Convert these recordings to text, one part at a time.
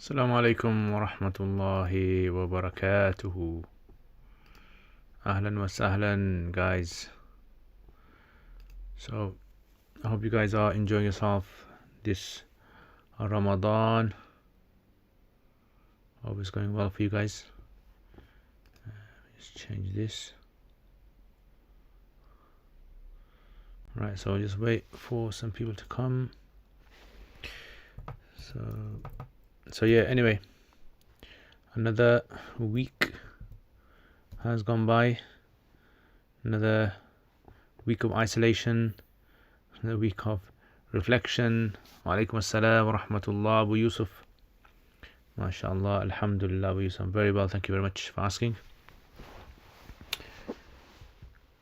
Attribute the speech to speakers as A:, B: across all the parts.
A: السلام عليكم ورحمة الله وبركاته. أهلا وسهلا guys. So I hope you guys are enjoying yourself this Ramadan. Hope it's going well for you guys. Let's change this. Right, so just wait for some people to come. So yeah, anyway, another week has gone by. Another week of isolation, another week of reflection. Wa alaikum assalam wa rahmatullah. Abu Yusuf, mashallah, alhamdulillah. Abu Yusuf, I'm very well, thank you very much for asking.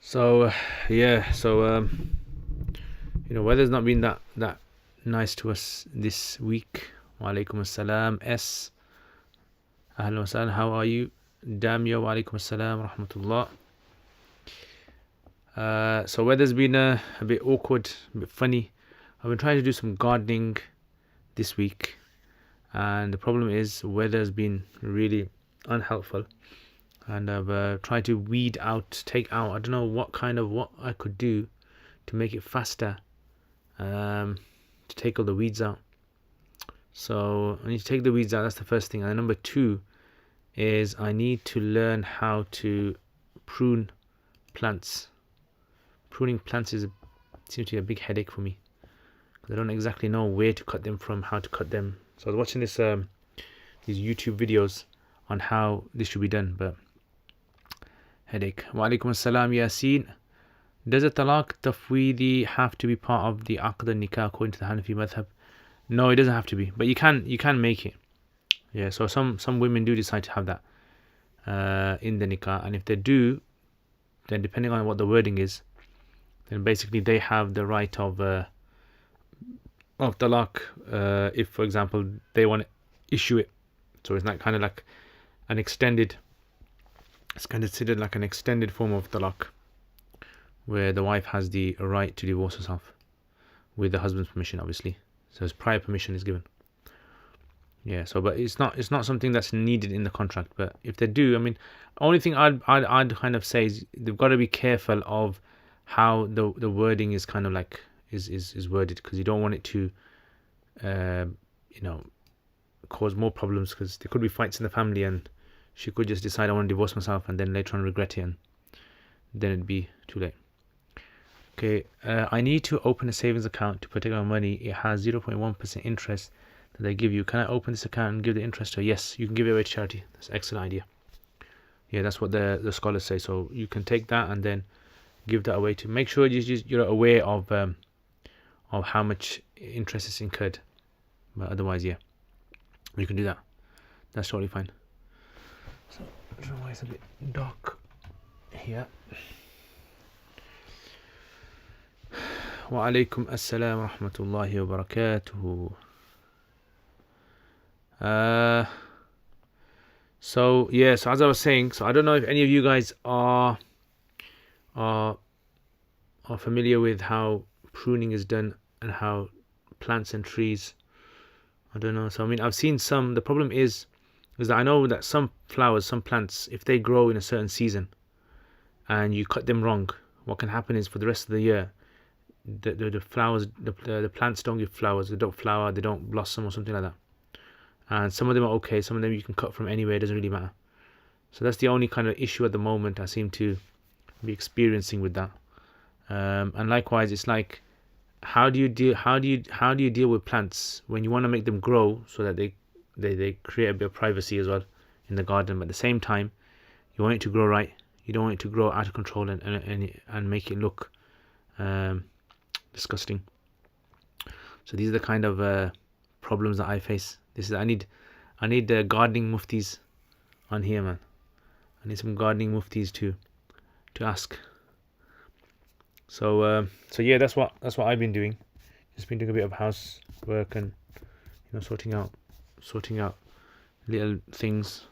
A: So weather's not been that nice to us this week. Wa alaikum assalam. S, ahlan wa sahlan, how are you? Damya, wa alaikum assalam wa rahmatullah. So weather's been a bit awkward, a bit funny. I've been trying to do some gardening this week, and the problem is weather's been really unhelpful, and I've tried to take out, I don't know what I could do to make it faster, to take all the weeds out. So I need to take the weeds out, that's the first thing. And number two is I need to learn how to prune plants. Pruning plants seems to be a big headache for me, because I don't exactly know where to cut them from, how to cut them. So I was watching these YouTube videos on how this should be done, but headache. Wa alaikum assalam, Yasin. Does a talaq tafweedi have to be part of the aqd nikah according to the Hanafi madhab? No, it doesn't have to be, but you can make it. Yeah, so some women do decide to have that in the nikah, and if they do, then depending on what the wording is, then basically they have the right of talaq if, for example, they want to issue it. So it's not kind of like an extended, it's considered like an extended form of talaq, where the wife has the right to divorce herself with the husband's permission, obviously. So his prior permission is given. Yeah, so but it's not something that's needed in the contract. But if they do, I mean, only thing I'd kind of say is they've got to be careful of how the wording is kind of like is worded, because you don't want it to cause more problems, because there could be fights in the family and she could just decide, I want to divorce myself, and then later on regret it, and then it'd be too late. Okay, I need to open a savings account to protect my money. It has 0.1% interest that they give you. Can I open this account and give the interest to her? Yes, you can give it away to charity. That's an excellent idea. Yeah, that's what the scholars say. So you can take that and then give that away to, make sure you're aware of how much interest is incurred. But otherwise, yeah, you can do that. That's totally fine. So I don't know why it's a bit dark here. Wa alaikum assalam wa rahmatullahi wa barakatuhu. So as I was saying, so I don't know if any of you guys are familiar with how pruning is done and how plants and trees, I don't know. So I mean, I've seen some. The problem is that I know that some flowers, some plants, if they grow in a certain season and you cut them wrong, what can happen is for the rest of the year, the flowers, the plants don't give flowers, they don't flower, they don't blossom or something like that. And some of them are okay, some of them you can cut from anywhere, it doesn't really matter. So that's the only kind of issue at the moment I seem to be experiencing with that. And likewise, it's like, how do you deal with plants when you want to make them grow so that they create a bit of privacy as well in the garden, but at the same time you want it to grow right. You don't want it to grow out of control and make it look disgusting. So these are the kind of problems that I face. I need gardening muftis on here, man. I need some gardening muftis to ask. So yeah, that's what I've been doing. Just been doing a bit of housework and sorting out little things.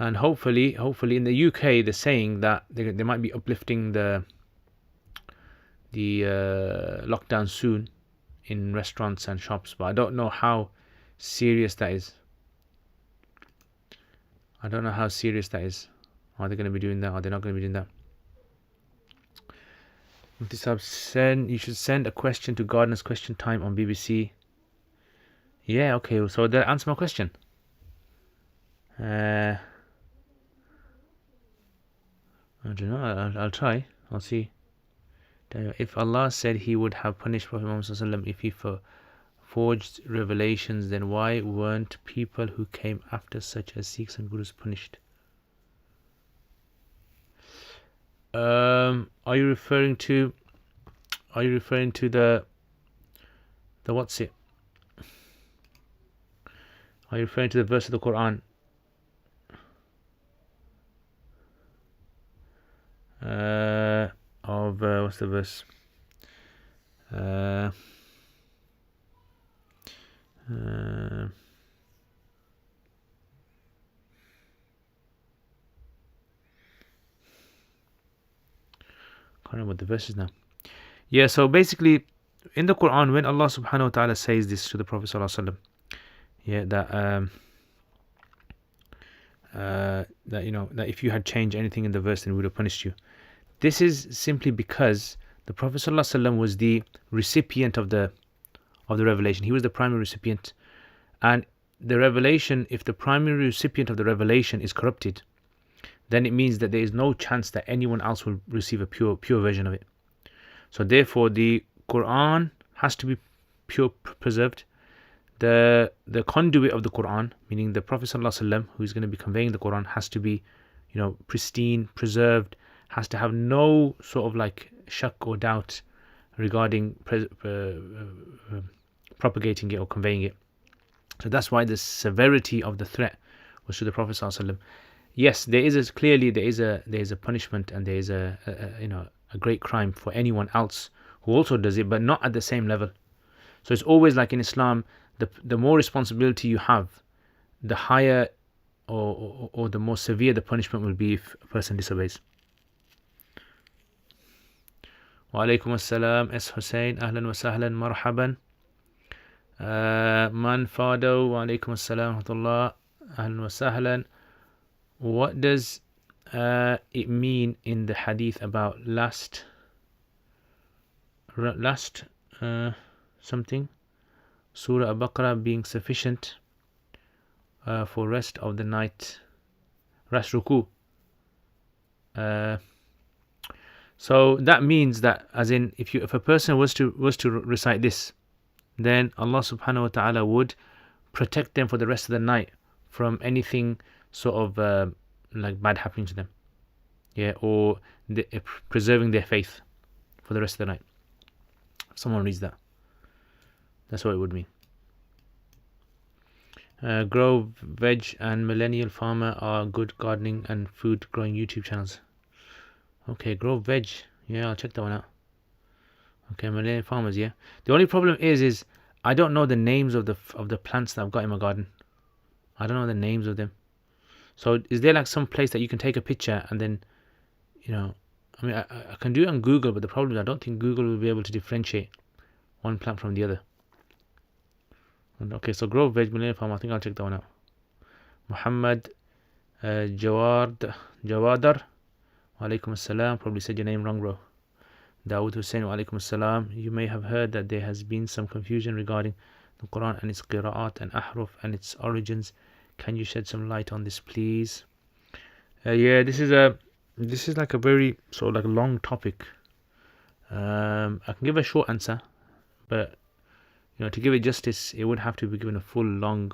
A: And hopefully in the UK they're saying that they might be uplifting the lockdown soon in restaurants and shops, but I don't know how serious that is. I don't know how serious that is. Are they going to be doing that? Are they not going to be doing that? You should send a question to Gardener's Question Time on BBC. Yeah, okay, so that answer my question. I don't know, I'll try. I'll see. If Allah said He would have punished Prophet Muhammad if he forged revelations, then why weren't people who came after, such as Sikhs and Gurus, punished? Are you referring to the what's it? Are you referring to the verse of the Quran? What's the verse? Can't remember what the verse is now. Yeah, so basically, in the Quran, when Allah subhanahu wa ta'ala says this to the Prophet sallallahu alaihi wasallam, yeah, that if you had changed anything in the verse, then we would have punished you. This is simply because the Prophet sallallahu alaihi wasallam was the recipient of the revelation. He was the primary recipient, and the revelation, if the primary recipient of the revelation is corrupted, then it means that there is no chance that anyone else will receive a pure version of it. So therefore, the Quran has to be pure, preserved. The conduit of the Quran, meaning the Prophet ﷺ, who is going to be conveying the Quran, has to be, pristine, preserved, has to have no sort of like shak or doubt regarding propagating it or conveying it. So that's why the severity of the threat was to the Prophet ﷺ. Yes, there is a punishment, and there is a great crime for anyone else who also does it, but not at the same level. So it's always like in Islam, the more responsibility you have, the higher or the more severe the punishment will be if a person disobeys. Wa alaikum assalam, S. Hussein, ahlan wa sahlan, marhaban. Man Fado, wa alaikum assalam, rahmatullah, ahlan wa sahlan. What does it mean in the hadith about last something, Surah Al-Baqarah being sufficient for rest of the night, rest ruku? So that means that, as in, if a person was to recite this, then Allah subhanahu wa ta'ala would protect them for the rest of the night from anything sort of like bad happening to them, or preserving their faith for the rest of the night. Someone reads that. That's what it would mean. Grow Veg and Millennial Farmer are good gardening and food growing YouTube channels. Okay, Grow Veg. Yeah, I'll check that one out. Okay, Millennial Farmers. Yeah. The only problem is I don't know the names of the plants that I've got in my garden. I don't know the names of them. So is there like some place that you can take a picture and then, I can do it on Google, but the problem is I don't think Google will be able to differentiate one plant from the other. Okay, so Grow Veg Millennial Farm, I think I'll check that one out. Muhammad Jawadar, wa alaikum assalam, probably said your name wrong, bro. Dawood Hussein, wa alaikum assalam. You may have heard that there has been some confusion regarding the Quran and its qira'at and ahruf and its origins. Can you shed some light on this, please? Yeah, this is like a very sort of like long topic. I can give a short answer, but to give it justice, it would have to be given a full long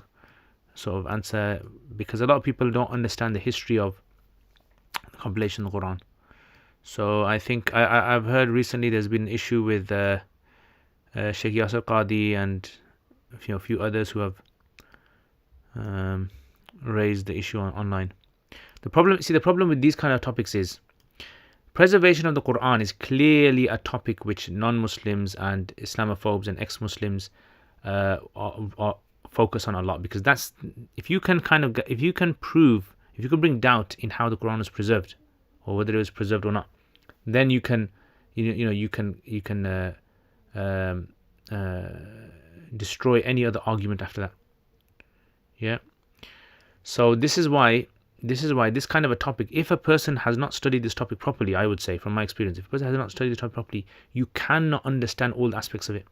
A: sort of answer, because a lot of people don't understand the history of the compilation of the Quran. So I think I've heard recently there's been an issue with Sheikh Yasir Qadi and a few others who have raised the issue online. The problem with these kind of topics is preservation of the Quran is clearly a topic which non-Muslims and Islamophobes and ex-Muslims focus on a lot, because that's if you can bring doubt in how the Quran was preserved or whether it was preserved or not, then you can destroy any other argument after that. Yeah. So this is why this kind of a topic, if a person has not studied this topic properly, I would say from my experience, if a person has not studied this topic properly, you cannot understand all aspects of it.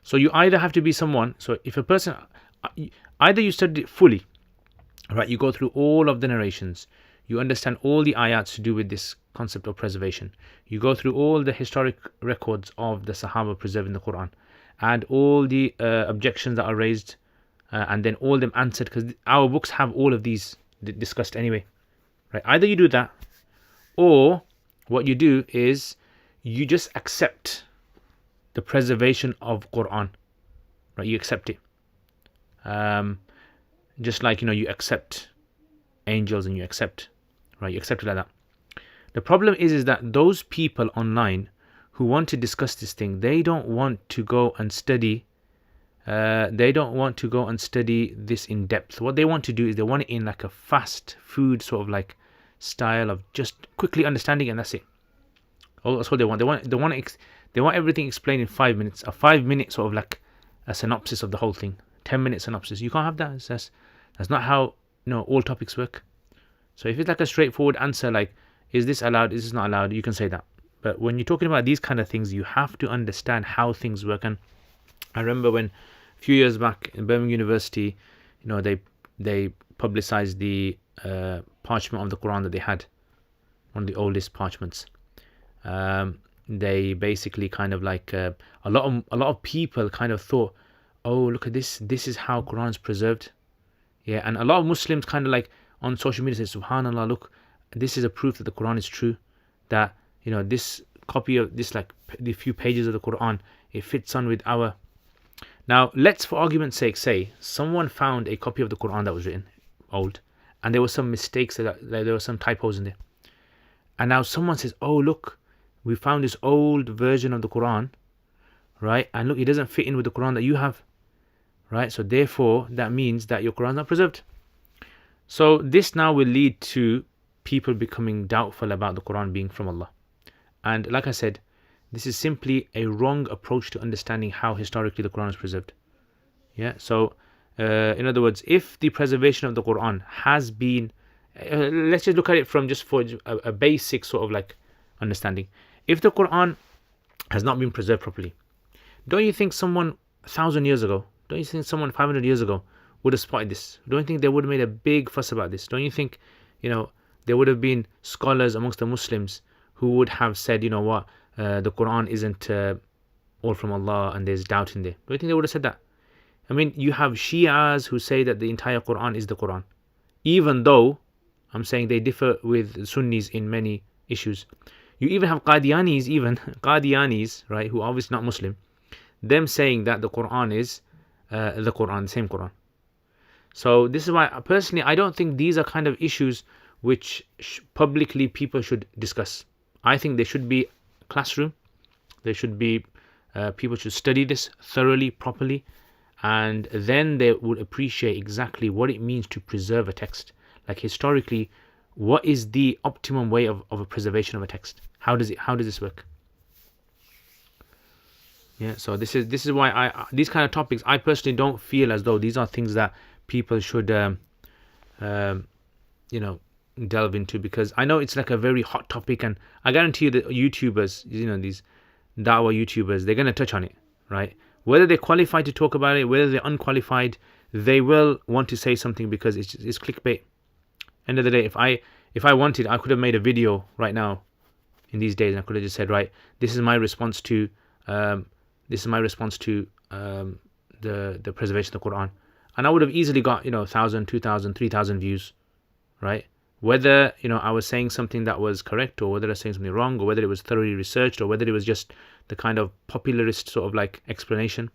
A: So you either have to be someone, so if a person, either you study it fully, right, you go through all of the narrations, you understand all the ayats to do with this concept of preservation, you go through all the historic records of the Sahaba preserving the Quran, and all the objections that are raised, and then all them answered, because our books have all of these discussed anyway, right? Either you do that, or what you do is you just accept the preservation of Quran, right? You accept it, just like you accept angels and you accept, right? You accept it like that. The problem is that those people online who want to discuss this thing, they don't want to go and study. They don't want to go and study this in depth. What they want to do is they want it in like a fast food sort of like style of just quickly understanding, and that's it. Oh, that's what they want. They want everything explained in 5 minutes. A 5 minute sort of like a synopsis of the whole thing. 10 minute synopsis. You can't have that. That's not how all topics work. So if it's like a straightforward answer, like is this allowed, is this not allowed, you can say that. But when you're talking about these kind of things, you have to understand how things work. And I remember when a few years back in Birmingham University, they publicized the parchment of the Quran that they had, one of the oldest parchments. They basically kind of like a lot of people kind of thought, oh, look at this is how Quran is preserved. Yeah, and a lot of Muslims kind of like on social media say, subhanallah, look, this is a proof that the Quran is true, that this copy of this, like the few pages of the Quran, it fits on with our. Now let's, for argument's sake, say someone found a copy of the Quran that was written old, and there were some mistakes, that there were some typos in there, and now someone says, oh look, we found this old version of the Quran, right, and look, it doesn't fit in with the Quran that you have, right, so therefore that means that your Quran is not preserved. So this now will lead to people becoming doubtful about the Quran being from Allah. And like I said, this is simply a wrong approach to understanding how historically the Quran is preserved. Yeah, so in other words, if the preservation of the Quran has been, let's just look at it from just for a basic sort of like understanding. If the Quran has not been preserved properly, don't you think someone 1,000 years ago, don't you think someone 500 years ago would have spotted this? Don't you think they would have made a big fuss about this? Don't you think, there would have been scholars amongst the Muslims who would have said, what, the Quran isn't all from Allah and there's doubt in there? Don't you think they would have said that? I mean, you have Shias who say that the entire Quran is the Quran, even though I'm saying they differ with Sunnis in many issues. You even have Qadianis, right, who are obviously not Muslim, them saying that the Quran is the Quran, the same Quran. So this is why personally I don't think these are kind of issues which publicly people should discuss. I think there should be classroom, there should be people should study this thoroughly, properly, and then they would appreciate exactly what it means to preserve a text. Like historically, what is the optimum way of a preservation of a text? How does this work? Yeah, so this is why I these kind of topics, I personally don't feel as though these are things that people should delve into, because I know it's like a very hot topic, and I guarantee you that YouTubers, these da'wah YouTubers, they're going to touch on it, right? Whether they're qualified to talk about it, whether they're unqualified, they will want to say something because it's clickbait. End of the day, if I wanted, I could have made a video right now in these days, and I could have just said, right, this is my response to the preservation of the Quran, and I would have easily got 1,000, 2,000, 3,000 views, right? Whether I was saying something that was correct, or whether I was saying something wrong, or whether it was thoroughly researched, or whether it was just the kind of popularist sort of like explanation.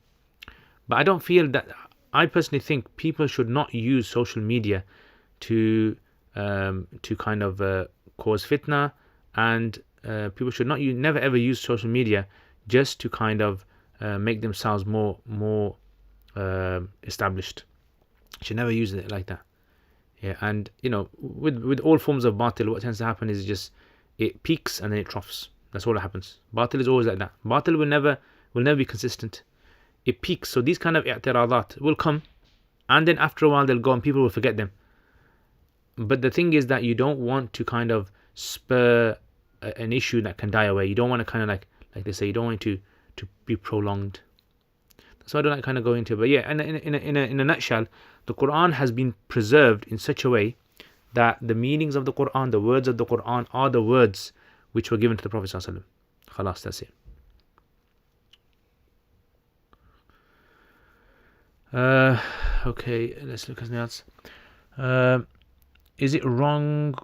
A: But I don't feel that. I personally think people should not use social media to kind of cause fitna, and people should never ever use social media just to kind of make themselves more established. Should never use it like that. Yeah, and with all forms of batil, what tends to happen is just it peaks and then it troughs. That's all that happens. Batil is always like that. Batil will will never be consistent. It peaks. So these kind of i'tiradat will come, and then after a while they'll go and people will forget them. But the thing is that you don't want to kind of spur an issue that can die away. You don't want to kind of like they say, you don't want it to be prolonged. So I don't kind of go into it. But yeah, in a nutshell, the Quran has been preserved in such a way that the meanings of the Quran, the words of the Quran, are the words which were given to the Prophet ﷺ. Khalas, that's it. Okay, let's look at something else. Is it wrong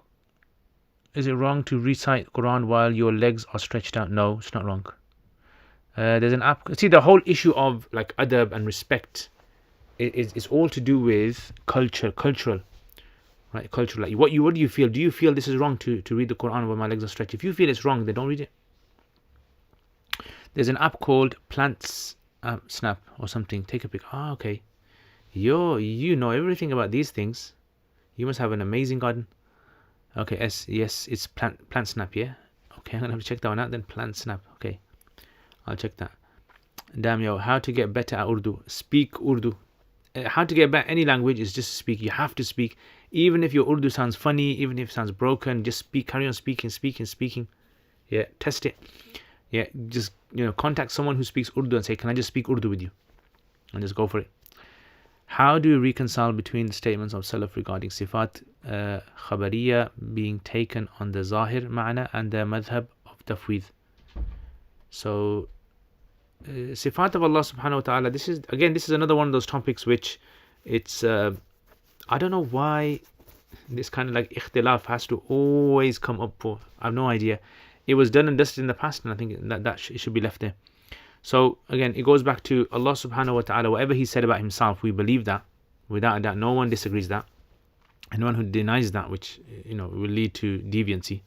A: to recite Quran while your legs are stretched out? No, it's not wrong. There's an app. See, the whole issue of like adab and respect is all to do with cultural, right? Cultural. Like, what do you feel? Do you feel this is wrong to read the Quran while my legs are stretched? If you feel it's wrong, then don't read it. There's an app called Plants Snap or something. Take a pic. Okay. You know everything about these things. You must have an amazing garden. Okay, yes, it's Plant Snap, yeah? Okay, I'm going to have to check that one out then. Plant Snap, okay. I'll check that. Damn, yo, how to get better at Urdu. Speak Urdu. How to get better any language is just speak. You have to speak. Even if your Urdu sounds funny, even if it sounds broken, just speak. Carry on speaking. Yeah, test it. Yeah, just, contact someone who speaks Urdu and say, can I just speak Urdu with you? And just go for it. How do you reconcile between the statements of Salaf regarding Sifat Khabariya being taken on the Zahir Ma'na and the Madhab of Tafweed? So, Sifat of Allah subhanahu wa ta'ala, this is another one of those topics which it's, I don't know why this kind of like ikhtilaf has to always come up for. I have no idea. It was done and dusted in the past, and I think that it should be left there. So again, it goes back to Allah subhanahu wa ta'ala. Whatever He said about Himself, we believe that without a doubt. No one disagrees that. Anyone who denies that, which will lead to deviancy.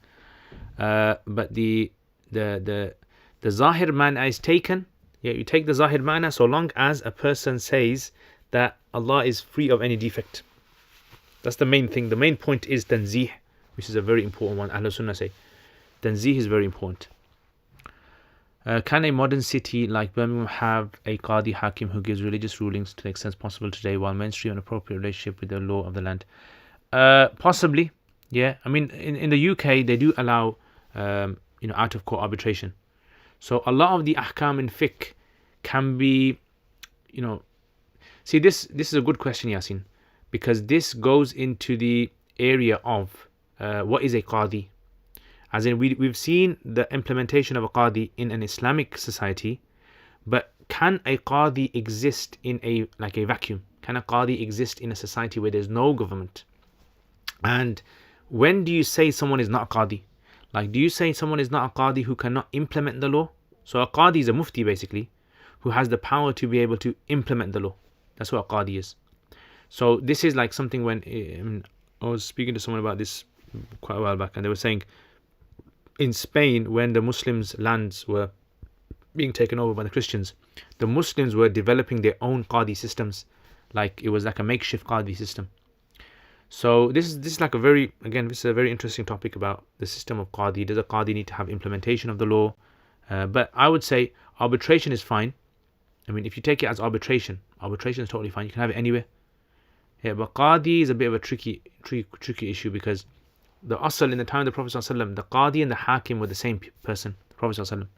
A: But the Zahir Ma'na is taken. Yeah, you take the Zahir Ma'na so long as a person says that Allah is free of any defect. That's the main thing. The main point is Tanzih, which is a very important one. Ahlul Sunnah say Tanzih is very important. Can a modern city like Birmingham have a Qadi Hakim who gives religious rulings to the extent possible today while mainstream an appropriate relationship with the law of the land? Possibly, yeah. I mean, in the UK they do allow out of court arbitration. So a lot of the ahkam in fiqh can be, see, this is a good question, Yasin, because this goes into the area of what is a Qadi. As in, we've seen the implementation of a Qadi in an Islamic society, but can a Qadi exist in a vacuum? Can a Qadi exist in a society where there's no government? And when do you say someone is not a Qadi? Like, do you say someone is not a Qadi who cannot implement the law? So a Qadi is a Mufti, basically, who has the power to be able to implement the law. That's what a Qadi is. So this is like something when I was speaking to someone about this quite a while back, and they were saying, in Spain, when the Muslims' lands were being taken over by the Christians, the Muslims were developing their own Qadi systems. Like, it was like a makeshift Qadi system. So this is like this is a very interesting topic about the system of Qadi. Does a Qadi need to have implementation of the law? But I would say arbitration is fine. I mean, if you take it as arbitration is totally fine. You can have it anywhere. Yeah, but Qadi is a bit of a tricky issue, because the asl in the time of the Prophet ﷺ, the Qadi and the Hakim were the same person, the Prophet ﷺ.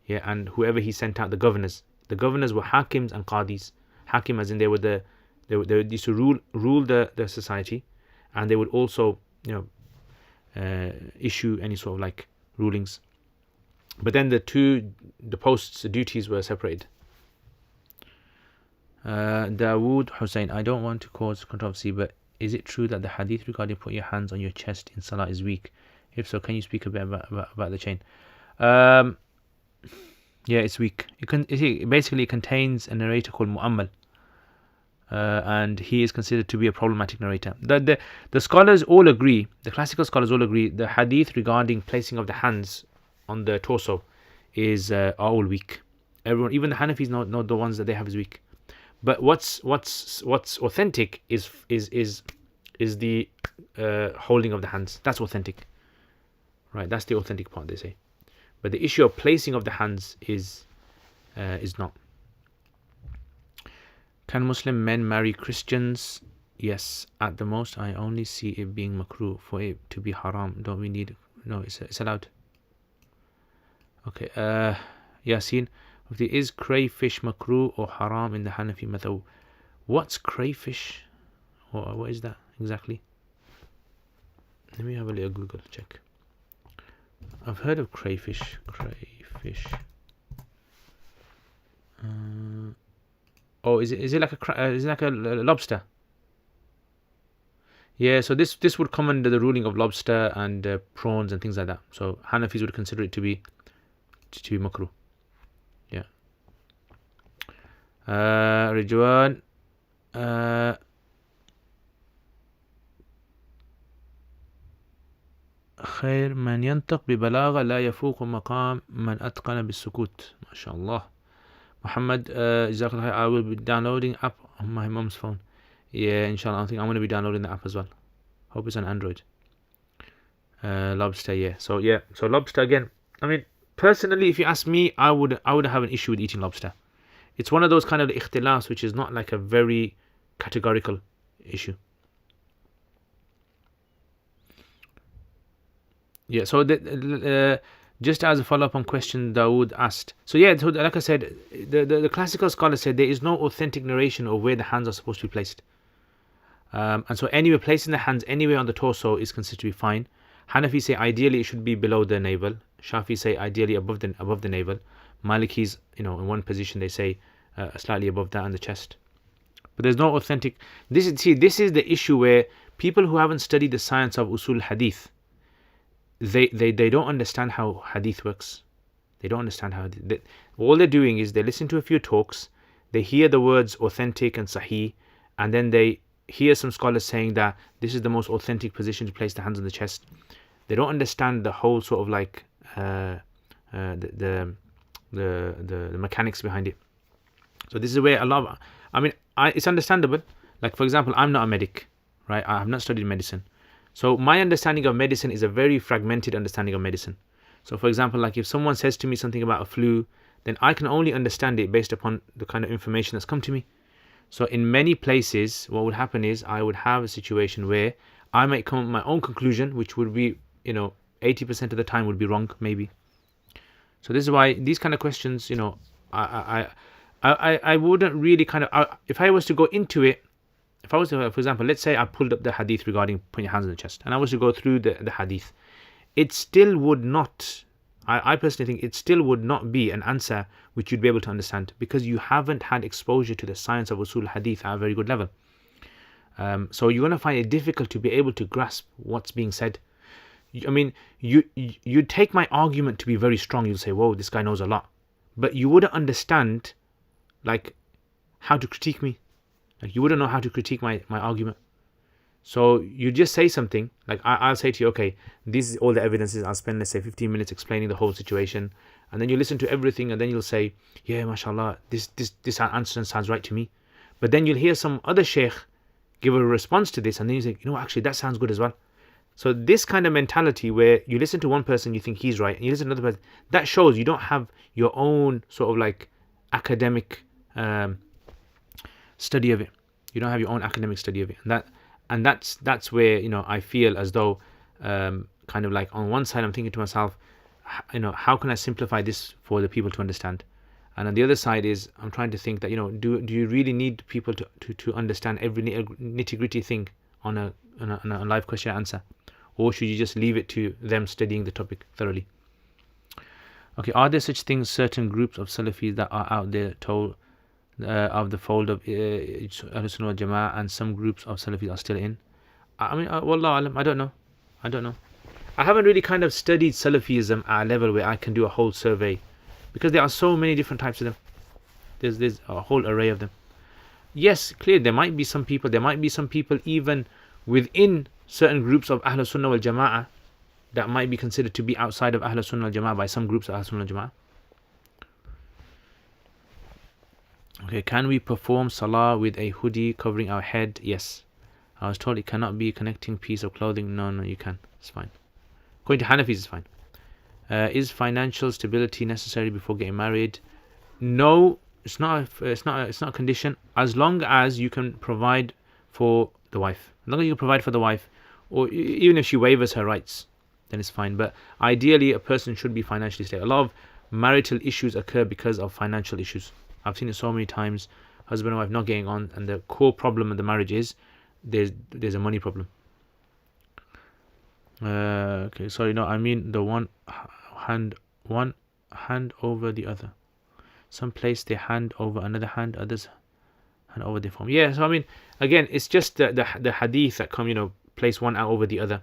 A: Yeah, and whoever he sent out, the governors were Hakims and Qadis. Hakim as in they used to rule the society, and they would also issue any sort of like rulings. But then the posts, the duties were separated. Dawood Hussein, I don't want to cause controversy, but is it true that the hadith regarding put your hands on your chest in salah is weak? If so, can you speak a bit about the chain? Yeah, it's weak. It basically contains a narrator called Mu'ammal, and he is considered to be a problematic narrator. The scholars all agree, the classical scholars all agree, the hadith regarding placing of the hands on the torso are all weak. Everyone, even the Hanafis, know the ones that they have is weak. But what's authentic is the holding of the hands. That's authentic, right? That's the authentic part, they say. But the issue of placing of the hands is is not. Can Muslim men marry Christians? Yes, at the most I only see it being makruh. For it to be haram, don't we need... No, it's allowed. Okay, Yasin, if there is crayfish makruh or haram in the Hanafi madhab, what's crayfish? Or what is that exactly? Let me have a little Google check. I've heard of crayfish. Crayfish. Oh, is it like a lobster? Yeah, so this would come under the ruling of lobster and prawns and things like that. So Hanafis would consider it to be makruh. Yeah. Rijwan. خير من ينطق ببلاغة لا يفوق مقام من أتقن بالسكوت. ما شاء الله. Muhammad, جزاك الله خير. I will be downloading app on my mom's phone. Yeah, inshallah. I think I'm going to be downloading the app as well. Hope it's on Android. Lobster, yeah. So lobster again. I mean, personally, if you ask me, I would have an issue with eating lobster. It's one of those kind of ikhtilafs which is not like a very categorical issue. Yeah, so just as a follow-up on question Dawood asked. So yeah, so like I said, the classical scholars said there is no authentic narration of where the hands are supposed to be placed. And so anywhere placing the hands anywhere on the torso is considered to be fine. Hanafi say ideally it should be below the navel. Shafi say ideally above the navel. Malikis, in one position they say slightly above that on the chest. But there's no authentic. This is the issue where people who haven't studied the science of usul hadith, they don't understand how hadith works. They don't understand how all they're doing is they listen to a few talks, they hear the words authentic and sahih, and then they hear some scholars saying that this is the most authentic position to place the hands on the chest. They don't understand the whole sort of like the mechanics behind it. So this is where it's understandable. Like for example, I'm not a medic, right? I have not studied medicine. So my understanding of medicine is a very fragmented understanding of medicine. So for example, like if someone says to me something about a flu, then I can only understand it based upon the kind of information that's come to me. So in many places, what would happen is I would have a situation where I might come up with my own conclusion, which would be, 80% of the time would be wrong, maybe. So this is why these kind of questions, I wouldn't really if I was to go into it, if I was to, for example, let's say I pulled up the hadith regarding putting your hands on the chest, and I was to go through the hadith, it still would not, I personally think it still would not be an answer which you'd be able to understand, because you haven't had exposure to the science of usul hadith at a very good level. So you're going to find it difficult to be able to grasp what's being said. I mean, you take my argument to be very strong. You'll say, whoa, this guy knows a lot. But you wouldn't understand, like, how to critique me. Like, you wouldn't know how to critique my argument. So you just say something, like I'll say to you, okay, this is all the evidences. I'll spend, let's say, 15 minutes explaining the whole situation. And then you listen to everything, and then you'll say, yeah, mashallah, this answer sounds right to me. But then you'll hear some other sheikh give a response to this, and then you say, actually, that sounds good as well. So this kind of mentality where you listen to one person, you think he's right, and you listen to another person, that shows you don't have your own sort of like academic study of it. You don't have your own academic study of it. And that's where, I feel as though kind of like on one side I'm thinking to myself, how can I simplify this for the people to understand? And on the other side is I'm trying to think that, do you really need people to understand every nitty-gritty thing on a live question answer? Or should you just leave it to them studying the topic thoroughly? Okay, are there such things, certain groups of Salafis that are out there told of the fold of Ahlus Sunnah wal Jama'ah, and some groups of Salafis are still in? I mean, Wallahu alam, I don't know. I haven't really kind of studied Salafism at a level where I can do a whole survey, because there are so many different types of them. There's a whole array of them. Yes, clearly there might be some people even within certain groups of Ahlus Sunnah wal Jama'ah that might be considered to be outside of Ahlus Sunnah wal Jama'ah by some groups of Ahlus Sunnah wal Jama'ah. Okay, can we perform salah with a hoodie covering our head? Yes. I was told it cannot be a connecting piece of clothing. No, you can. It's fine. According to Hanafis, it's fine. Is financial stability necessary before getting married? no, it's not a condition as long as you can provide for the wife. As long as you provide for the wife, or even if she waivers her rights, then it's fine. But ideally, a person should be financially stable. A lot of marital issues occur because of financial issues. I've seen it so many times. Husband and wife not getting on, and the core problem of the marriage is there's a money problem. Okay, sorry, no, I mean the one hand over the other. Some place they hand over another hand, others hand over their form. Yeah, so I mean, again, it's just the hadith that come, place one out over the other.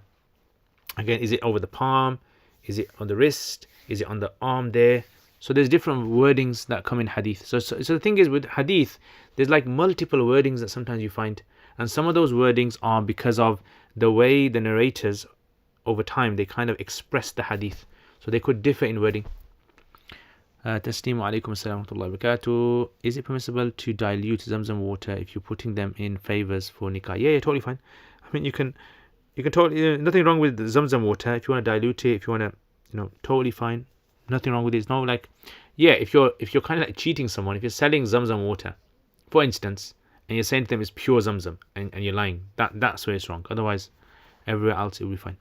A: Again, is it over the palm? Is it on the wrist? Is it on the arm there? So there's different wordings that come in hadith. So the thing is with hadith, there's like multiple wordings that sometimes you find, and some of those wordings are because of the way the narrators over time they kind of express the hadith, so they could differ in wording. Taslimu alaikum assalam wa rahmatullahi wa barakatuh. Is it permissible to dilute Zamzam water if you're putting them in favors for nikah? Yeah, totally fine. I mean, you can totally, nothing wrong with the Zamzam water. If you want to dilute it, if you want to, totally fine. Nothing wrong with it. It's not like, yeah, if you're kind of like cheating someone, if you're selling Zamzam water, for instance, and you're saying to them it's pure Zamzam, and you're lying, that's where it's wrong. Otherwise, everywhere else it will be fine.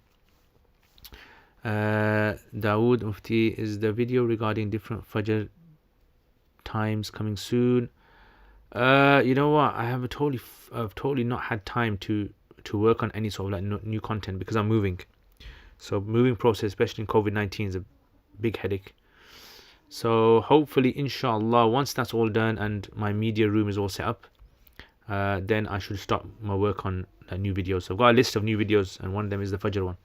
A: Dawood Mufti, is the video regarding different Fajr times coming soon? You know what? I've totally not had time to work on any sort of like new content because I'm moving. So moving process, especially in COVID-19, is a big headache. So hopefully, inshallah, once that's all done and my media room is all set up, then I should start my work on new videos. So I've got a list of new videos, and one of them is the Fajr one.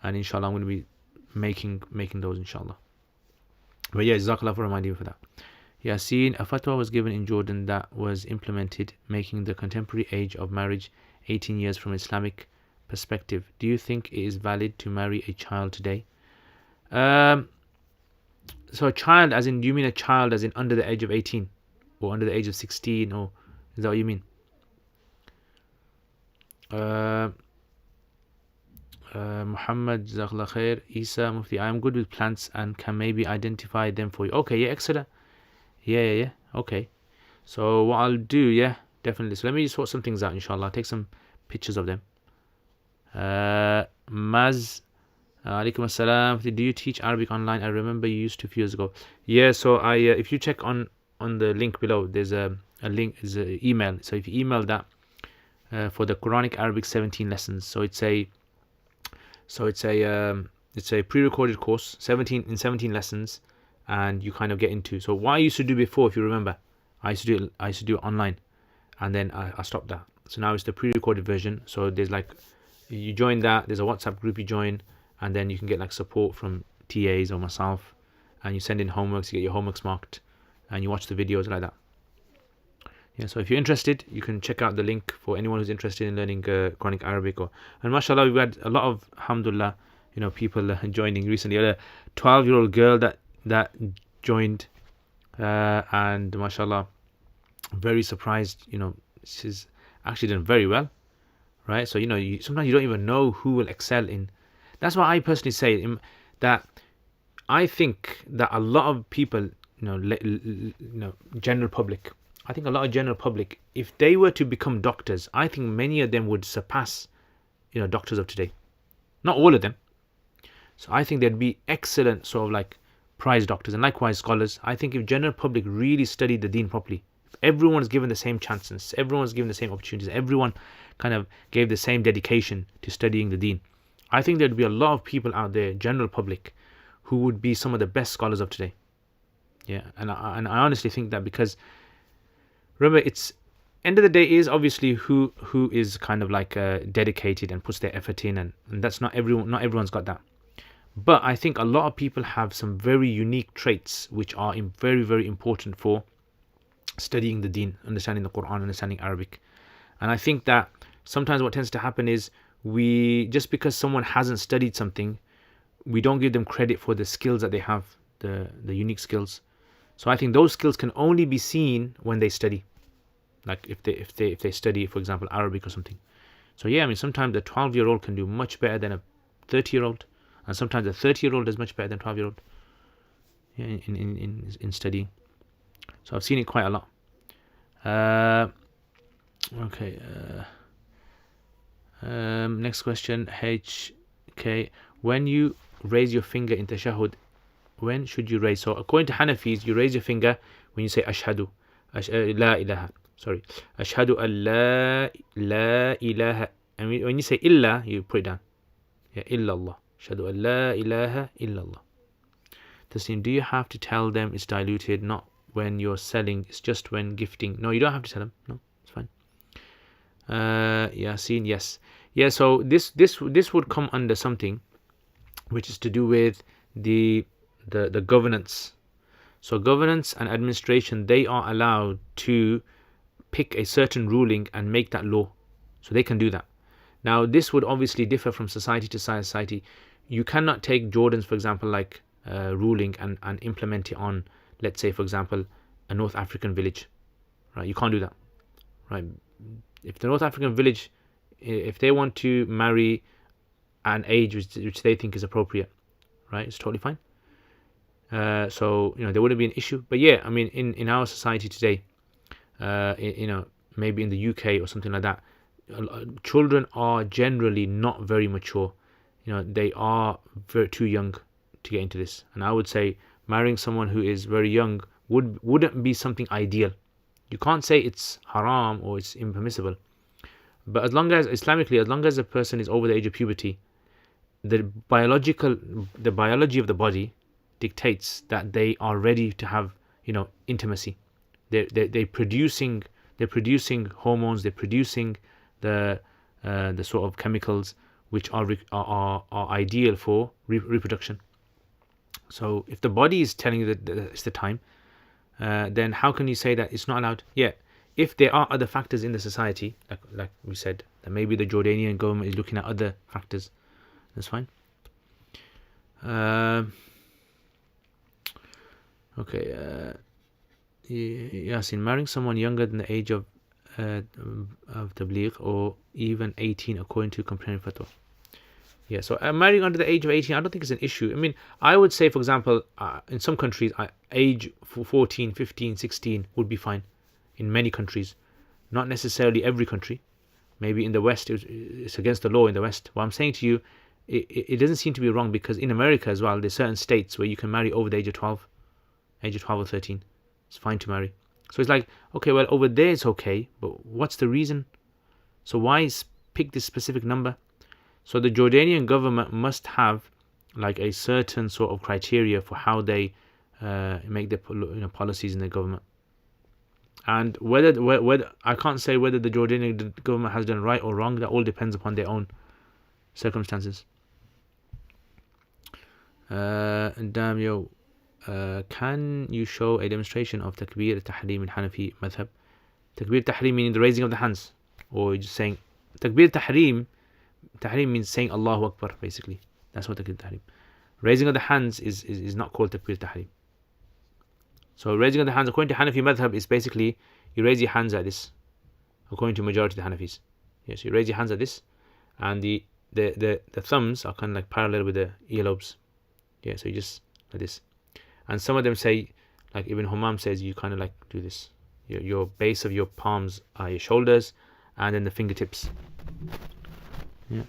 A: And inshallah, I'm going to be making those, inshallah. But yeah, Jazakallah for reminding me for that. Yasin, a fatwa was given in Jordan that was implemented, making the contemporary age of marriage 18 years from Islamic perspective. Do you think it is valid to marry a child today? So a child, as in, do you mean a child as in under the age of 18? Or under the age of 16? Or is that what you mean? Muhammad, Jazakallah khair. Isa Mufti, I am good with plants and can maybe identify them for you. Okay, yeah, excellent. Yeah. Okay. So what I'll do, yeah, definitely. So let me sort some things out, inshallah. I'll take some pictures of them. Maz, alaikum assalam. Do you teach Arabic online? I remember you used to a few years ago. Yeah, so I if you check on the link below, there's a link, is an email. So if you email that for the Quranic Arabic 17 lessons, so it's a pre-recorded course, 17 lessons, and you kind of get into. So what I used to do before, if you remember, I used to do it online, and then I stopped that. So now it's the pre-recorded version. So there's like, you join that, there's a WhatsApp group you join, and then you can get like support from TAs or myself, and you send in homeworks, you get your homeworks marked, and you watch the videos like that. Yeah, so if you're interested, you can check out the link for anyone who's interested in learning Quranic Arabic. And mashallah, we've had a lot of, alhamdulillah, people joining recently. I had a 12-year-old girl that joined, and mashallah, very surprised. She's actually done very well, right? So sometimes you don't even know who will excel in. That's why I personally say that I think that a lot of people, general public. I think a lot of general public, if they were to become doctors, I think many of them would surpass, doctors of today. Not all of them. So I think they'd be excellent sort of like prize doctors, and likewise scholars. I think if general public really studied the deen properly, if everyone is given the same chances, everyone is given the same opportunities, everyone kind of gave the same dedication to studying the deen, I think there'd be a lot of people out there, general public, who would be some of the best scholars of today. Yeah, and I honestly think that, because remember, it's end of the day is obviously who is kind of like dedicated and puts their effort in, and that's not everyone. Not everyone's got that. But I think a lot of people have some very unique traits which are very, very important for studying the deen, understanding the Quran, understanding Arabic. And I think that sometimes what tends to happen is, just because someone hasn't studied something, we don't give them credit for the skills that they have, the unique skills. So I think those skills can only be seen when they study. Like if they study, for example, Arabic or something. So yeah, I mean, sometimes a 12-year-old can do much better than a 30-year-old, and sometimes a 30-year-old is much better than a 12-year-old. Yeah, in studying. So I've seen it quite a lot. Okay. Next question. HK. When you raise your finger in tashahhud, when should you raise? So according to Hanafis, you raise your finger when you say ashhadu. La ilaha. Sorry. Ashhadu an la ilaha. And when you say illa, you put it down. Yeah, illallah. Ashhadu an la ilaha illallah. Tasneem, do you have to tell them it's diluted? Not when you're selling, it's just when gifting. No, you don't have to tell them. No, it's fine. Yasin, yes. Yeah, so this would come under something which is to do with the governance. So governance and administration, they are allowed to pick a certain ruling and make that law. So they can do that. Now, this would obviously differ from society to society. You cannot take Jordan's, for example, like ruling and implement it on, let's say, for example, a North African village. Right? You can't do that. Right? If the North African village, if they want to marry an age which they think is appropriate, right, it's totally fine. So there wouldn't be an issue. But yeah, I mean, in our society today, maybe in the UK or something like that, children are generally not very mature. They are too young to get into this. And I would say marrying someone who is very young wouldn't be something ideal. You can't say it's haram or it's impermissible. But as long as Islamically, as long as a person is over the age of puberty, the biology of the body dictates that they are ready to have intimacy. They're producing hormones. They're producing the sort of chemicals which are ideal for reproduction. So if the body is telling you that it's the time, then how can you say that it's not allowed? Yeah, if there are other factors in the society, like we said, that maybe the Jordanian government is looking at other factors, that's fine. Okay. Yasin, marrying someone younger than the age of tabligh or even 18 according to complementary fatwa. Yeah, so marrying under the age of 18, I don't think it's an issue. I mean, I would say, for example, in some countries, age 14, 15, 16 would be fine. In many countries, not necessarily every country. Maybe in the West, it's against the law in the West. What I'm saying to you, it doesn't seem to be wrong, because in America as well, there's certain states where you can marry over the age of 12 or 13. It's fine to marry. So it's like, okay, well, over there it's okay, but what's the reason? So why pick this specific number? So the Jordanian government must have like a certain sort of criteria for how they make their policies in the government. And whether I can't say whether the Jordanian government has done right or wrong. That all depends upon their own circumstances. Can you show a demonstration of takbir tahrim in Hanafi madhab? Takbir tahrim meaning the raising of the hands, or just saying takbir tahrim. Tahrim means saying Allahu Akbar, basically. That's what takbir tahrim. Raising of the hands is not called takbir tahrim. So raising of the hands according to Hanafi madhab is basically you raise your hands like this, according to majority of the Hanafis. Yes, you raise your hands like this, and the thumbs are kind of like parallel with the earlobes. Yeah, so you just like this. And some of them say, like Ibn Humam says, you kind of like do this. Your base of your palms are your shoulders, and then the fingertips. Yeah.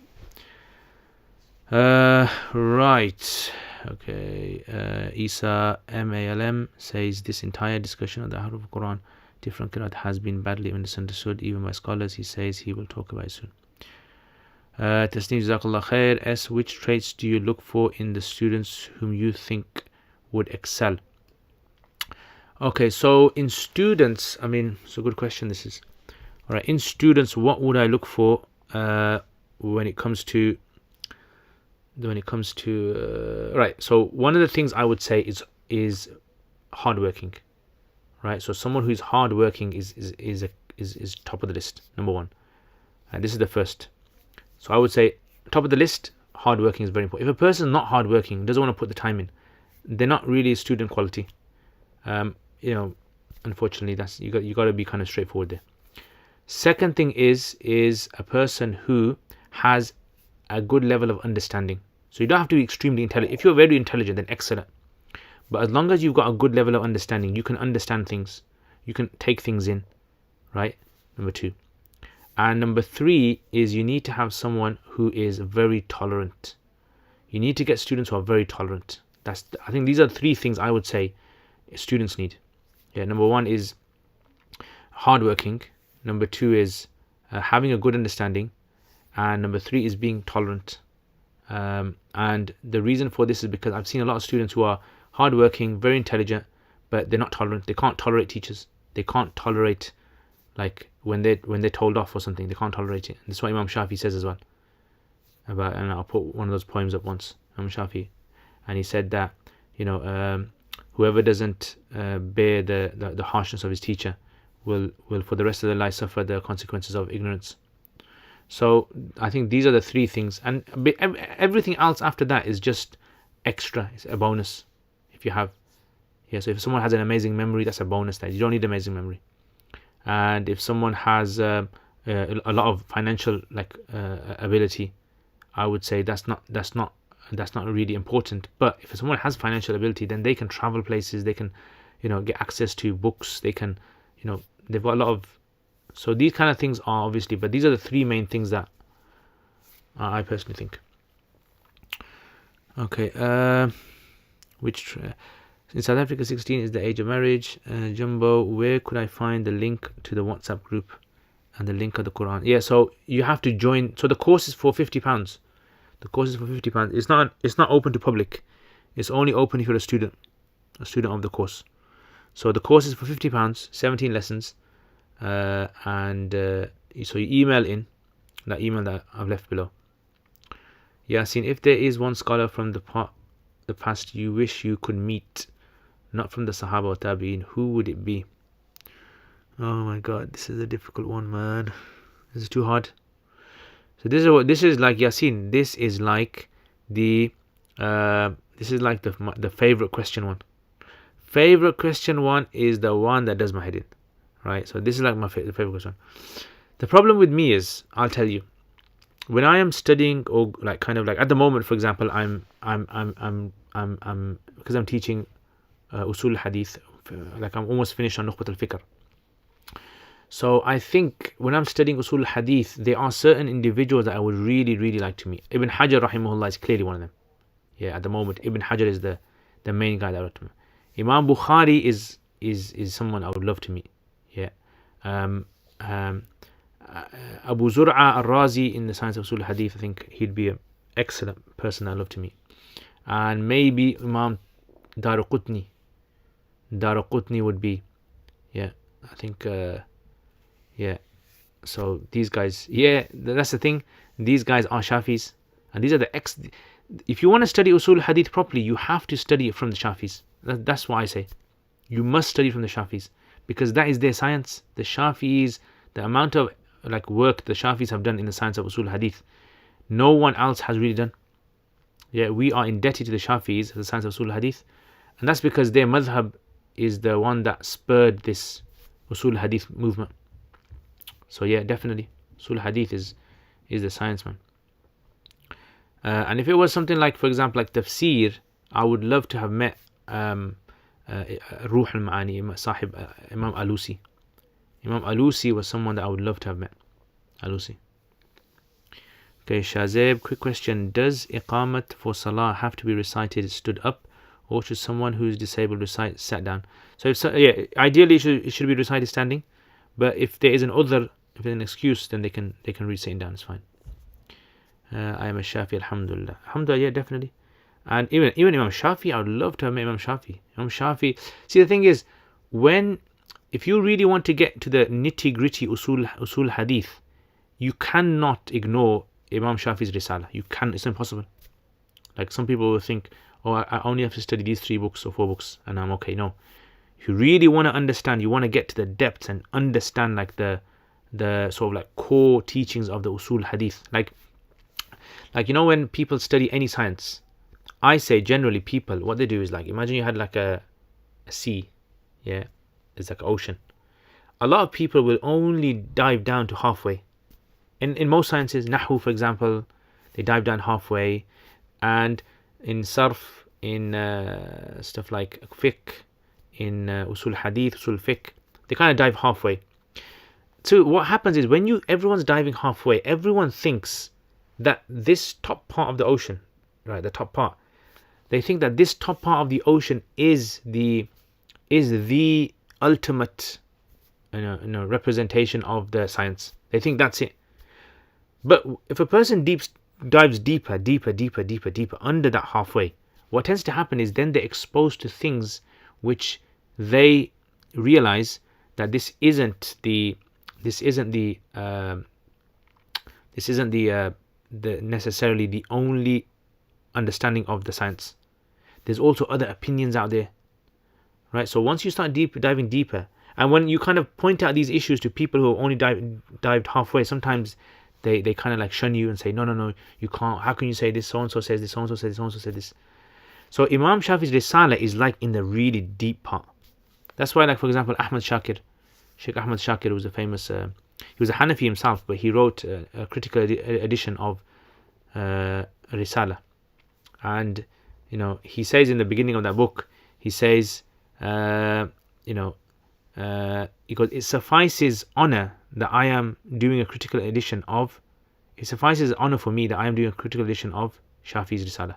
A: Right. Okay. Isa MALM says this entire discussion of the Haruf Quran, different Qiraat, has been badly misunderstood even by scholars. He says he will talk about it soon. Tasneem Jazakallah Khair. S. Which traits do you look for in the students whom you think would excel? Okay, so in students, I mean, it's a good question this is. Alright, in students, what would I look for when it comes to right, so one of the things I would say is hardworking. Right, so someone who's hardworking is top of the list, number one. And this is the first. So I would say top of the list, hardworking is very important. If a person is not hardworking, doesn't want to put the time in, they're not really student quality. Unfortunately, that's you got to be kind of straightforward there. Second thing is a person who has a good level of understanding. So you don't have to be extremely intelligent. If you're very intelligent, then excellent. But as long as you've got a good level of understanding, you can understand things, you can take things in, right? Number 2. And number 3 is you need to have someone who is very tolerant. You need to get students who are very tolerant. I think these are 3 things I would say students need. Yeah, number 1 is hardworking. Number 2 is having a good understanding, and number 3 is being tolerant. And the reason for this is because I've seen a lot of students who are hardworking, very intelligent, but they're not tolerant. They can't tolerate teachers. They can't tolerate, like, when they're told off or something. They can't tolerate it. That's what Imam Shafi says as well. And I'll put one of those poems up once, Imam Shafi, and he said that, whoever doesn't bear the harshness of his teacher will for the rest of their life suffer the consequences of ignorance. So I think these are the 3 things, and everything else after that is just extra. It's a bonus if you have. So if someone has an amazing memory, that's a bonus. That you don't need amazing memory. And if someone has a lot of financial ability, I would say that's not really important. But if someone has financial ability, then they can travel places. They can, get access to books. They can, they've got a lot of. So these kind of things are obviously, but these are the 3 main things that I personally think. Okay, in South Africa, 16 is the age of marriage. Jumbo, where could I find the link to the WhatsApp group and the link of the Quran? Yeah, so you have to join. So the course is for £50. The course is for £50. It's not open to public. It's only open if you're a student of the course. So the course is for £50, 17 lessons. So you email in that email that I've left below. Yasin, if there is one scholar from the past you wish you could meet, not from the Sahaba or Tabi'in, who would it be? Oh my God, this is a difficult one, man. This is too hard. So this is like Yasin. This is like the favorite question one. Favorite question one is the one that does my head in, right? So this is like my favorite question. The problem with me is, I'll tell you, when I am studying, or at the moment, for example, I'm because I'm teaching usul hadith, I'm almost finished on Nukhbat al-Fikr. So I think when I'm studying usul hadith, there are certain individuals that I would really, really like to meet. Ibn Hajar rahimahullah is clearly one of them. Yeah, at the moment, Ibn Hajar is the main guy that I would like to meet. Imam Bukhari is someone I would love to meet. Yeah. Abu Zur'a al-Razi in the science of usul hadith, I think he'd be an excellent person I'd love to meet. And maybe Imam Daruqutni would be, I think, so these guys, that's the thing, these guys are Shafis, and these are if you want to study usul hadith properly, you have to study it from the Shafis. That's what I say. You must study from the Shafis, because that is their science. The Shafis, the amount of work the Shafis have done in the science of usul hadith, no one else has really done. We are indebted to the Shafis, the science of usul hadith, and that's because their madhab is the one that spurred this usul hadith movement. So definitely usul hadith is the science, man. And if it was something like, for example, like tafsir, I would love to have met Ruh al-Ma'ani, Sahib Imam Alusi. Imam Alusi was someone that I would love to have met. Alusi. Okay, Shazeb, quick question. Does Iqamat for Salah have to be recited stood up, or should someone who is disabled recite sat down? So ideally it should be recited standing, but if there is if there's an excuse, then they can read sitting down. It's fine. I am a Shafi, alhamdulillah. Alhamdulillah, definitely. And even Imam Shafi, I would love to have met Imam Shafi. Imam Shafi. See, the thing is, if you really want to get to the nitty gritty usul hadith, you cannot ignore Imam Shafi's Risala. It's impossible. Like some people will think, I only have to study these 3 books or 4 books and I'm okay. No. If you really want to understand, you want to get to the depths and understand the sort of core teachings of the usul hadith. When people study any science, I say generally people, what they do is imagine you had a sea, it's like an ocean. A lot of people will only dive down to halfway. In most sciences, Nahu for example, they dive down halfway, and in Sarf in stuff like fiqh, in usul hadith, usul fiqh. They kind of dive halfway. So what happens is when everyone's diving halfway, everyone thinks that this top part of the ocean, right, the top part, they think that this top part of the ocean is the ultimate representation of the science. They think that's it. But if a person dives deeper under that halfway, what tends to happen is then they're exposed to things which they realize that this isn't the necessarily the only understanding of the science. There's also other opinions out there, right? So once you start diving deeper, and when you kind of point out these issues to people who have only dived halfway, sometimes they kind of like shun you and say, no, you can't. How can you say this? So and so says this. So and so says this. So and so says this. So Imam Shafi's Risala is like in the really deep part. That's why, like for example, Sheikh Ahmad Shakir was a famous. He was a Hanafi himself, but he wrote a critical edition of Risala, and he says in the beginning of that book, he says, he goes, it suffices honor that I am doing a critical edition of. It suffices honor for me that I am doing a critical edition of Shafi's Risala.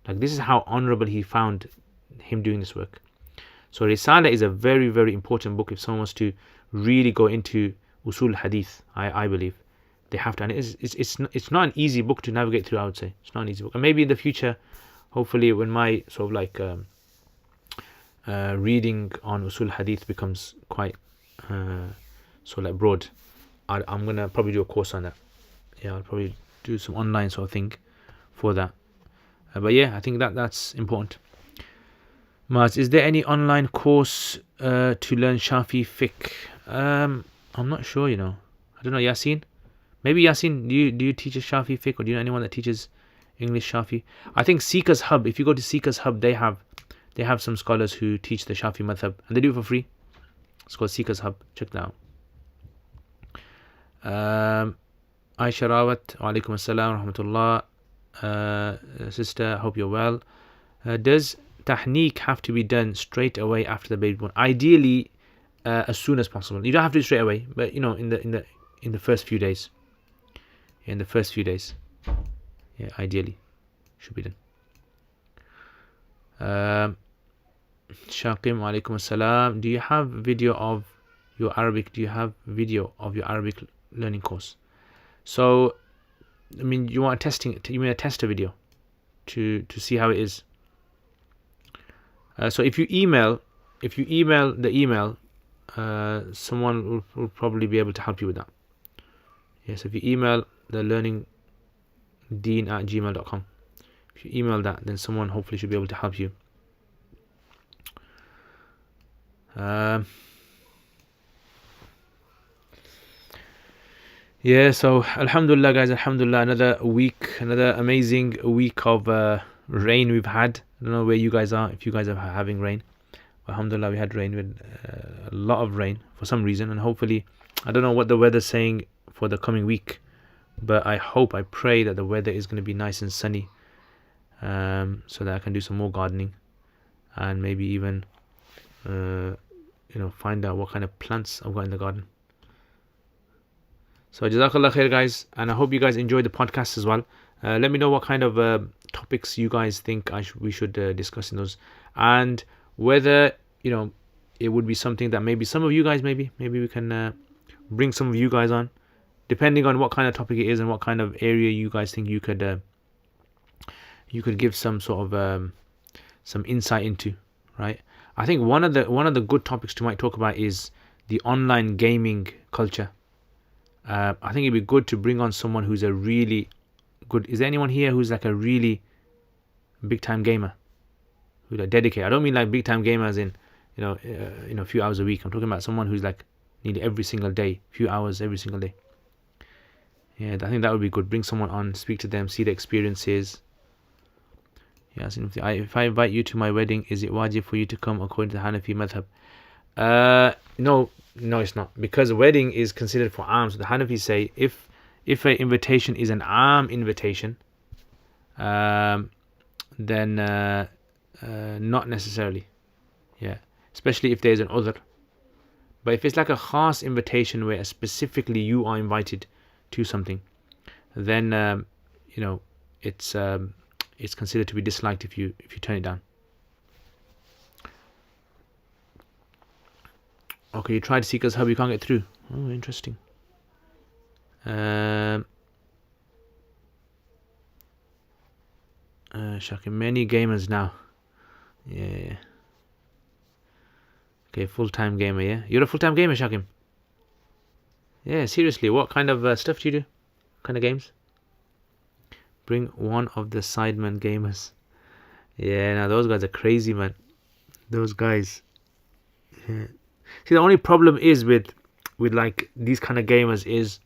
A: Like, this is how honorable he found him doing this work. So Risala is a very, very important book if someone wants to really go into usul hadith. I believe they have to, and it's not an easy book to navigate through. I would say it's not an easy book, and maybe in the future, hopefully, when my sort of like reading on usul hadith becomes quite sort of like broad, I'm gonna probably do a course on that. Yeah, I'll probably do some online sort of thing for that. But yeah, I think that's important. Maz, is there any online course to learn Shafi fiqh? I'm not sure. I don't know. Yasin, maybe Yasin. Do you teach a Shafi fiqh, or do you know anyone that teaches English Shafi? I think Seekers Hub. If you go to Seekers Hub, they have some scholars who teach the Shafi madhab, and they do it for free. It's called Seekers Hub. Check that out. Aisha Rawat, wa alaikum assalam wa rahmatullah. Sister, hope you're well. Does tahniq have to be done straight away after the baby born? Ideally, as soon as possible. You don't have to do it straight away, but in the first few days. In the first few days, yeah, ideally, should be done. Shaqim, wa alaikum assalam. Do you have video of your Arabic? Do you have video of your Arabic learning course? So, I mean, you want you mean a tester video to see how it is. So if you email the email, someone will probably be able to help you with that. Yes, if you email the learningdeen@gmail.com, if you email that, then someone hopefully should be able to help you. Yeah, so alhamdulillah guys, alhamdulillah, another amazing week of rain we've had. I don't know where you guys are, if you guys are having rain. Alhamdulillah, we had rain, with a lot of rain for some reason, and hopefully, I don't know what the weather's saying for the coming week, but I pray that the weather is going to be nice and sunny, so that I can do some more gardening, and maybe even find out what kind of plants I've got in the garden. So Jazakallah khair guys, and I hope you guys enjoyed the podcast as well. Let me know what kind of topics you guys think we should discuss in those, and whether it would be something that maybe some of you guys maybe we can bring some of you guys on, depending on what kind of topic it is and what kind of area you guys think you could give some sort of some insight into, right? I think one of the good topics to might talk about is the online gaming culture. I think it'd be good to bring on someone who's a really good. Is there anyone here who's like a really big time gamer, who's like dedicated? I don't mean like big time gamer as in a few hours a week. I'm talking about someone who's like nearly every single day, few hours every single day. Yeah, I think that would be good. Bring someone on, speak to them, see the experiences. Yeah, if I invite you to my wedding, is it wajib for you to come according to the Hanafi madhab? No, it's not, because a wedding is considered for arms. So the Hanafis say if an invitation is an arm invitation, then not necessarily. Yeah, especially if there's an other. But if it's like a khas invitation where specifically you are invited to something, then you know it's considered to be disliked if you turn it down. Okay, you tried Seeker's Hub, you can't get through. Oh, interesting. Shakim, many gamers now. Yeah. Okay, full-time gamer, yeah? You're a full-time gamer, Shakim? Yeah, seriously, what kind of stuff do you do? What kind of games? Bring one of the Sidemen gamers. Yeah, now those guys are crazy, man. Those guys. Yeah. See, the only problem is with like these kind of gamers is,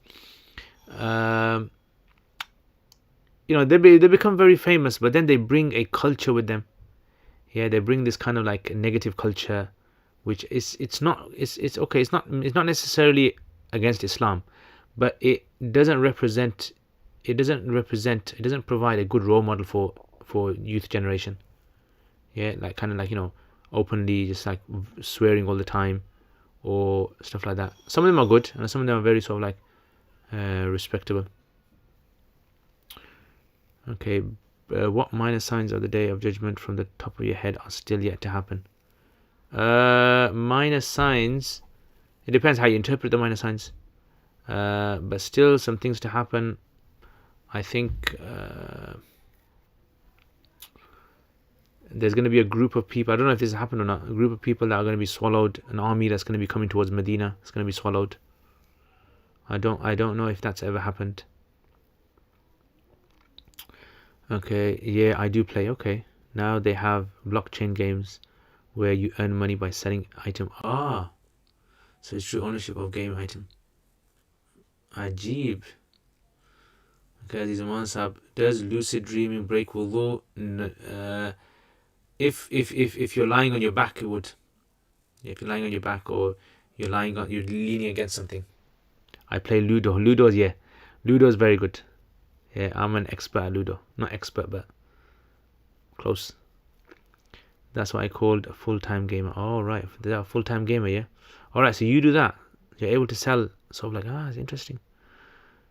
A: they become very famous, but then they bring a culture with them. Yeah, they bring this kind of like negative culture, which is it's okay. It's not necessarily against Islam, but it doesn't provide a good role model for youth generation. Yeah, like kind of like openly just like swearing all the time or stuff like that. Some of them are good and some of them are very sort of like respectable. Okay, what minor signs of the Day of Judgment from the top of your head are still yet to happen? Minor signs, it depends how you interpret the minor signs. But still some things to happen. I think there's going to be a group of people, I don't know if this has happened or not, a group of people that are going to be swallowed, an army that's going to be coming towards Medina, it's going to be swallowed. I don't know if that's ever happened. Okay, yeah, I do play. Okay, now they have blockchain games where you earn money by selling item. So it's true ownership of game item. Ajib. Okay, these Mansab, does lucid dreaming break wudu? If you're lying on your back, it would. If you're lying on your back or you're leaning against something. I play Ludo. Ludo is very good. Yeah, I'm an expert at Ludo. Not expert, but close. That's what I called a full-time gamer. Oh, right. They're a full-time gamer, yeah? All right, so you do that. You're able to sell. Sort of like, it's interesting.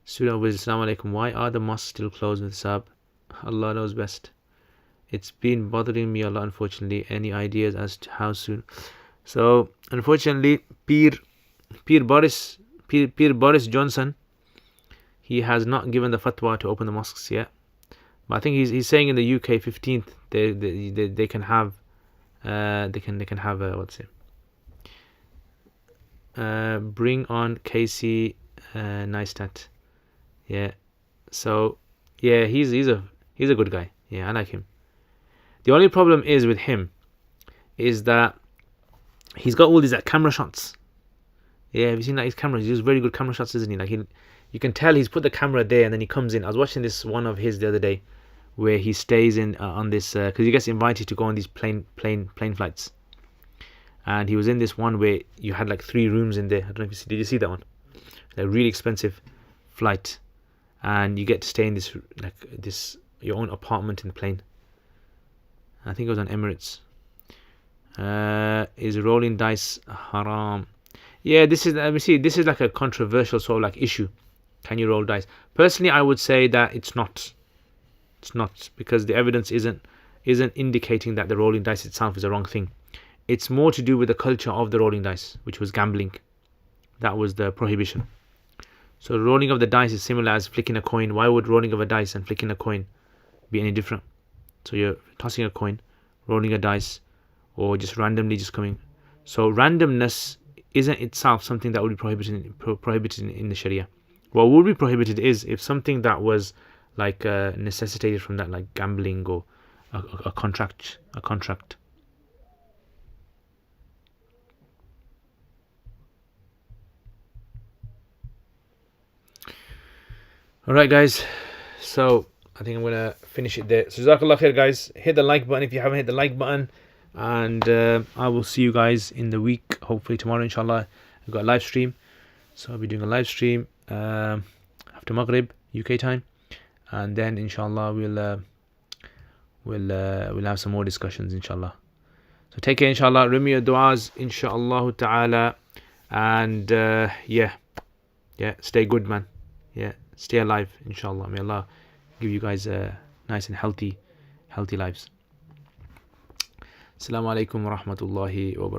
A: Student with Assalamu alaikum. Why are the mosques still closed with Sab? Allah knows best. It's been bothering me a lot, unfortunately. Any ideas as to how soon? So, unfortunately, Pir Boris Johnson, he has not given the fatwa to open the mosques yet. But I think he's saying in the UK 15th they can have what's it? Bring on Casey Neistat. Yeah. So yeah, he's a good guy. Yeah, I like him. The only problem is with him is that he's got all these camera shots. Yeah, have you seen his cameras? He does very good camera shots, isn't he? Like you can tell he's put the camera there and then he comes in. I was watching this one of his the other day where he stays in on this because he gets invited to go on these plane flights, and he was in this one where you had like 3 rooms in there. I don't know if did you see that one? A really expensive flight, and you get to stay in this your own apartment in the plane. I think it was on Emirates. Is rolling dice haram? Yeah, this is like a controversial sort of like issue. Can you roll dice? Personally, I would say that it's not. It's not, because the evidence isn't indicating that the rolling dice itself is a wrong thing. It's more to do with the culture of the rolling dice, which was gambling. That was the prohibition. So rolling of the dice is similar as flicking a coin. Why would rolling of a dice and flicking a coin be any different? So you're tossing a coin, rolling a dice, or just randomly just coming. So randomness isn't itself something that would be prohibited in the Sharia. What would be prohibited is if something that was like necessitated from that, like gambling or a contract. Alright guys, so I think I'm going to finish it there. So Jazakallah khair guys, hit the like button if you haven't hit the like button, and I will see you guys in the week, hopefully tomorrow inshallah. I've got a live stream, so I'll be doing a live stream after Maghrib UK time, and then inshallah we'll have some more discussions, inshallah. So take care, inshallah. Remember your du'as, inshallah ta'ala. And yeah, stay good, man. Yeah, stay alive, inshallah. May Allah give you guys nice and healthy lives. Assalamu alaikum wa rahmatullahi wa barakatuh.